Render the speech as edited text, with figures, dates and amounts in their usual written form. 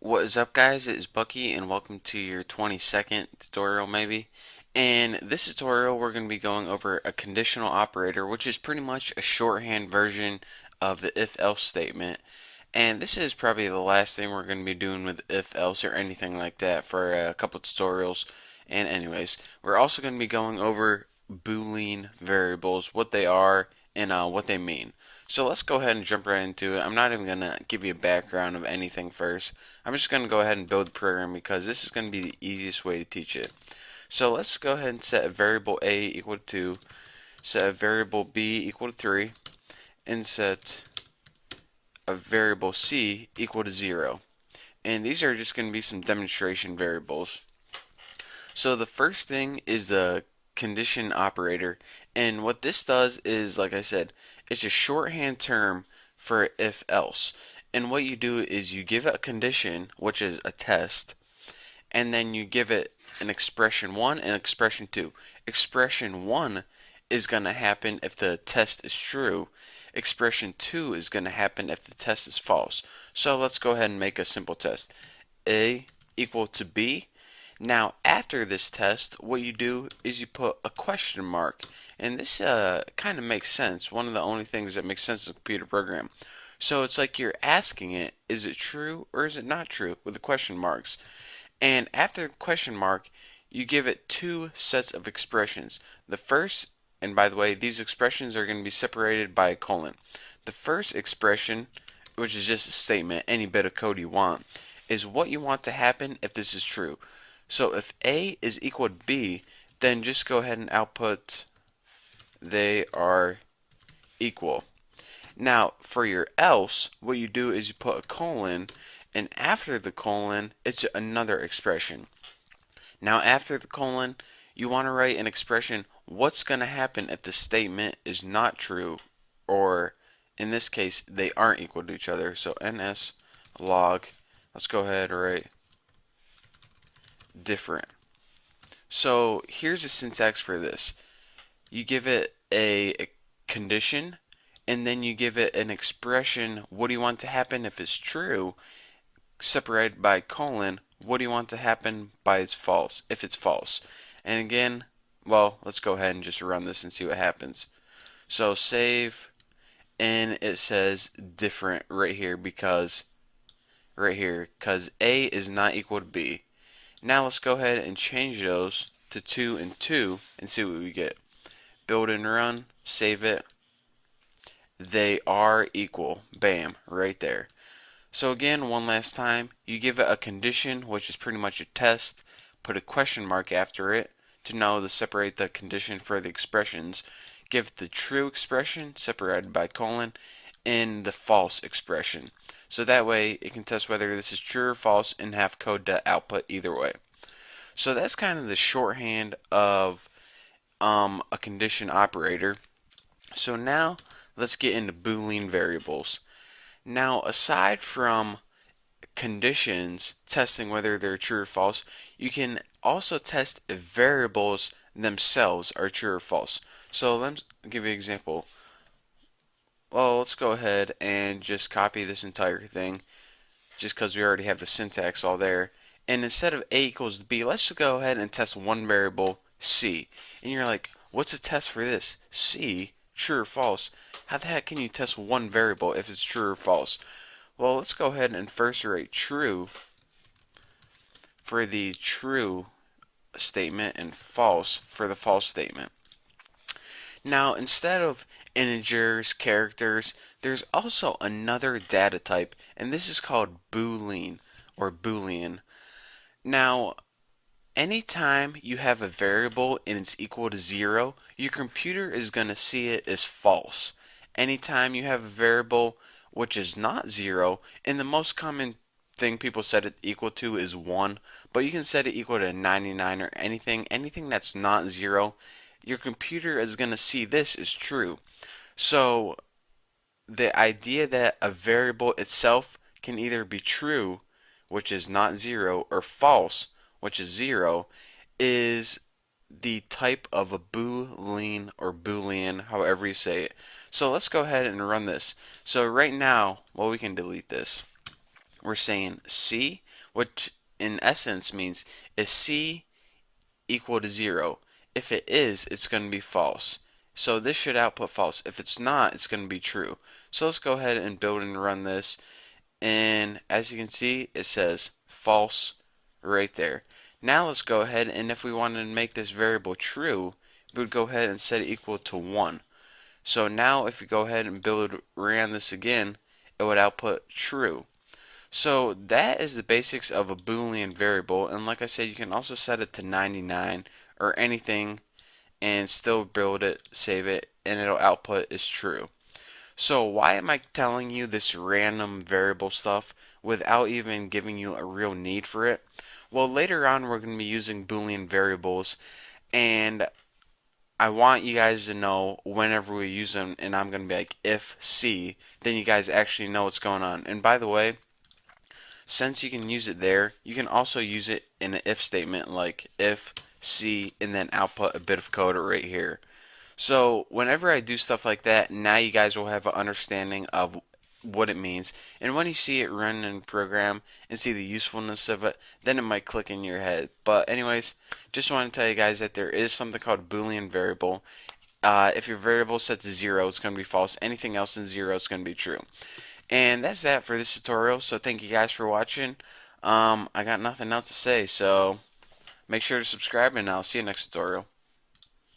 What is up, guys? It is Bucky, and welcome to your 22nd tutorial, maybe. In this tutorial, we're going to be going over a conditional operator, which is pretty much a shorthand version of the if-else statement. And this is probably the last thing we're going to be doing with if-else or anything like that for a couple tutorials. And anyways, we're also going to be going over Boolean variables, what they are, and what they mean. So let's go ahead and jump right into it. I'm not even going to give you a background of anything first. I'm just going to go ahead and build the program because this is going to be the easiest way to teach it. So let's go ahead and set a variable a equal to 2, set a variable b equal to 3, and set a variable c equal to 0. And these are just going to be some demonstration variables. So the first thing is the condition operator. And what this does is, like I said, it's a shorthand term for if else. And what you do is you give it a condition, which is a test, and then you give it an expression 1 and expression 2. Expression 1 is going to happen if the test is true. Expression 2 is going to happen if the test is false. So let's go ahead and make a simple test. A equal to B. Now, after this test, what you do is you put a question mark. And this kind of makes sense. One of the only things that makes sense in a computer program. So it's like you're asking it, is it true or is it not true with the question marks? And after the question mark, you give it two sets of expressions. The first, and by the way, these expressions are going to be separated by a colon. The first expression, which is just a statement, any bit of code you want, is what you want to happen if this is true. So if A is equal to B, then just go ahead and output they are equal. Now, for your else, what you do is you put a colon, and after the colon, it's another expression. Now, after the colon, you want to write an expression, what's going to happen if the statement is not true, or in this case, they aren't equal to each other. So ns log, let's go ahead and write different. So here's the syntax for this. You give it a condition, and then you give it an expression, what do you want to happen if it's true, separated by colon, what do you want to happen by it's false, if it's false. And again, well, let's go ahead and just run this and see what happens. So save, and it says different right here because A is not equal to B. Now let's go ahead and change those to 2 and 2 and see what we get. Build and run, save it. They are equal. Bam, right there. So again, one last time, you give it a condition, which is pretty much a test, put a question mark after it to know to separate the condition for the expressions, give the true expression separated by colon, and the false expression. So that way it can test whether this is true or false and have code to output either way. So that's kind of the shorthand of a condition operator. So now let's get into Boolean variables. Now, aside from conditions testing whether they're true or false, you can also test if variables themselves are true or false. So let's give you an example. Well, let's go ahead and just copy this entire thing just because we already have the syntax all there. And instead of A equals B, let's just go ahead and test one variable, C. And you're like, what's a test for this? C, true or false? How the heck can you test one variable if it's true or false? Well, let's go ahead and first write true for the true statement and false for the false statement. Now, instead of integers, characters, there's also another data type, and this is called Boolean or Boolean. Now, anytime you have a variable and it's equal to 0, your computer is going to see it as false. Anytime you have a variable which is not 0, and the most common thing people set it equal to is 1, but you can set it equal to 99 or anything that's not 0, your computer is going to see this as true. So the idea that a variable itself can either be true, which is not 0, or false, which is 0, is the type of a Boolean or Boolean, however you say it. So let's go ahead and run this. So right now, well, we can delete this. We're saying C, which in essence means is C equal to 0? If it is, it's going to be false. So this should output false. If it's not, it's going to be true. So let's go ahead and build and run this. And as you can see, it says false right there. Now let's go ahead, and if we wanted to make this variable true, we would go ahead and set it equal to 1. So now if we go ahead and ran this again, it would output true. So that is the basics of a Boolean variable, and like I said, you can also set it to 99 or anything and still build it, save it, and it'll output is true. So why am I telling you this random variable stuff without even giving you a real need for it? Well, later on we're going to be using Boolean variables, and I want you guys to know whenever we use them, and I'm going to be like if C, then you guys actually know what's going on. And by the way, since you can use it there, you can also use it in an if statement like if C and then output a bit of code right here. So whenever I do stuff like that, now you guys will have an understanding of what it means. And when you see it run in program and see the usefulness of it, then it might click in your head. But anyways, just want to tell you guys that there is something called Boolean variable. If your variable is set to 0, it's going to be false. Anything else in 0 is going to be true. And that's that for this tutorial. So thank you guys for watching. I got nothing else to say. So make sure to subscribe, and I'll see you next tutorial.